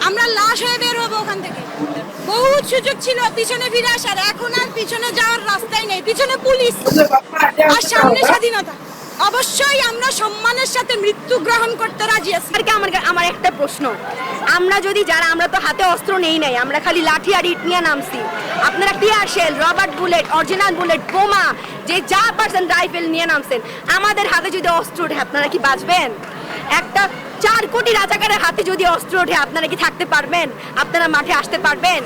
আমরা লাশ হয়ে বের হবো ওখান থেকে। বহুত সুযোগ ছিল পিছনে ফিরে আসার, এখন আর পিছনে যাওয়ার রাস্তাই নেই। পিছনে পুলিশ আর সামনে স্বাধীনতা। অবশ্যই আমরা সম্মানের সাথে মৃত্যু গ্রহণ করতে রাজি আছি। আমার একটা প্রশ্ন, আমরা যদি আমরা তো হাতে অস্ত্র নেই নাই, আমরা খালি লাঠি আর ইট নিয়ে নামছি, আপনারা tear shell, rubber bullet, original bullet, বোমা, যে যা পারছেন রাইফেল নিয়ে নামছেন, আমাদের হাতে যদি অস্ত্র ওঠে আপনারা কি বাঁচবেন? একটা 4 কোটি রাজাকারের হাতে যদি অস্ত্র ওঠে আপনারা কি থাকতে পারবেন? আপনারা মাঠে আসতে পারবেন?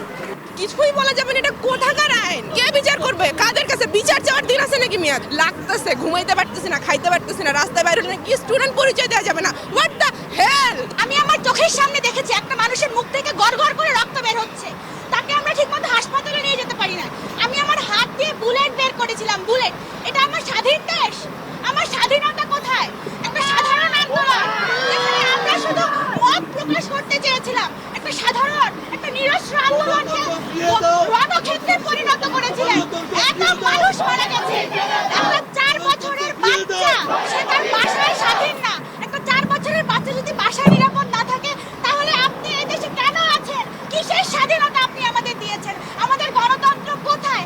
কিছুই বলা যাবে না। এটা কোথাকার আইন? কে বিচার করবে? কাদের কাছে বিচার চাওয়ার দিন আছে নাকি? মেয়াদ লাগতেছে, ঘুমাইতে পারতেছি না, খাইতে পারতেছি না, রাস্তায় বাইরে হলে কি স্টুডেন্ট পরিচয় দেওয়া যাবে না? What the hell! আমি আমার চোখের সামনে দেখেছি একটা মানুষের মুখ থেকে গড়গড় করে রক্ত বের হচ্ছে, তাকে আমরা ঠিকমতো হাসপাতালে নিয়ে যেতে পারি না। আমি আমার হাত দিয়ে বুলেট বের করেছিলাম, বুলেট। এটা আমার স্বাধীন দেশ, আমার স্বাধীনতা কোথায়? একটা সাধারণ আন্দোলন যেখানে আমরা শুধু মত প্রকাশ করতে চেয়েছিলাম, একটা সাধারণ, একটা নিরস্ত্র আন্দোলনকে রণক্ষেত্রে পরিণত করেছিলেন। এত মানুষ মারা গেছে, একটা 4 বছরের বাচ্চা সে তার বাসায় স্বাধীন না। একটা 4 বছরের বাচ্চা যদি বাসায় নিরাপদ না থাকে, তাহলে আপনি এই দেশে কেন আছেন? কিসের স্বাধীনতা আপনি আমাদের দিয়েছেন? আমাদের গণতন্ত্র কোথায়?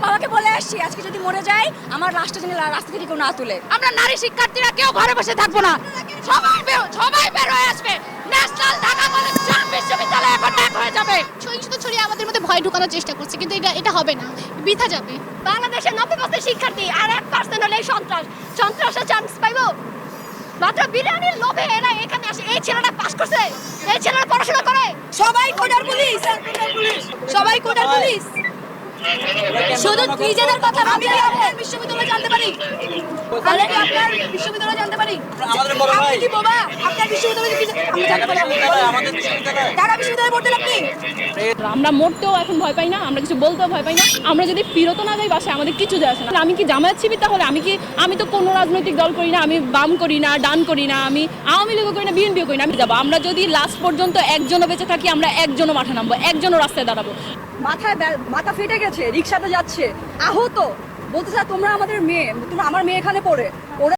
বাবাকে বলে আসছি আজকে যদি মরে যায় আমার লাশটা যেন রাস্তা থেকে কেউ না তুলে। আমরা নারী শিক্ষার্থীরা কেউ ঘরে বসে থাকবো না, সবাই বের হয়ে আসবে। ন্যাশনাল ঢাকা কলেজ বিশ্ববিদ্যালয় এখন এক হয়ে যাবে। সহিংসতা ছড়িয়ে আমাদের মধ্যে ভয় ঢোকানোর চেষ্টা করছে, কিন্তু এটা হবে না, বৃথা যাবে। বাংলাদেশের 90% শিক্ষার্থী আর 1% হলে সন্ত্রাসের চান্স পাইবো। মাত্র বিরিয়ানির লোভে এরা এখানে আসে। এই ছেলেরা পাস করছে, এই ছেলেরা পড়াশোনা করে। সবাই কোটার পুলিশ, সবাই কোটার পুলিশ। শুধু নিজেদের কথা ভাবলে আপনার বিশ্ববিদ্যালয় জানতে পারি, তাহলে কি আপনার বিশ্ববিদ্যালয় জানতে পারি? আমাদের বড় ভাই কি বাবা আপনার বিশ্ববিদ্যালয় ঢাকা বিশ্ববিদ্যালয়ে পড়তেন আপনি? আমরা মরতেও এখন ভয় পাই না, আমরা কিছু বলতেও ভয় পাই না। আমরা যদি ফিরত না যাই বাসায় আমাদের কিছু যায় আসে না। আমি কি জামায়াত শিবির? তাহলে আমি তো কোনো রাজনৈতিক দল করি না, আমি বাম করি না, ডান করি না, আমি আওয়ামী লীগও করি না, বিএনপিও করি না। আমি যাবো, আমরা যদি লাস্ট পর্যন্ত একজনও বেঁচে থাকি, আমরা একজনও মাঠে নামবো, একজনও রাস্তায় দাঁড়াবো। মাথা ফেটে গেছে, রিক্সাতে যাচ্ছে, আহত, বলতে চায় তোমরা আমাদের মেয়ে, তোমরা আমার মেয়ে এখানে পড়ে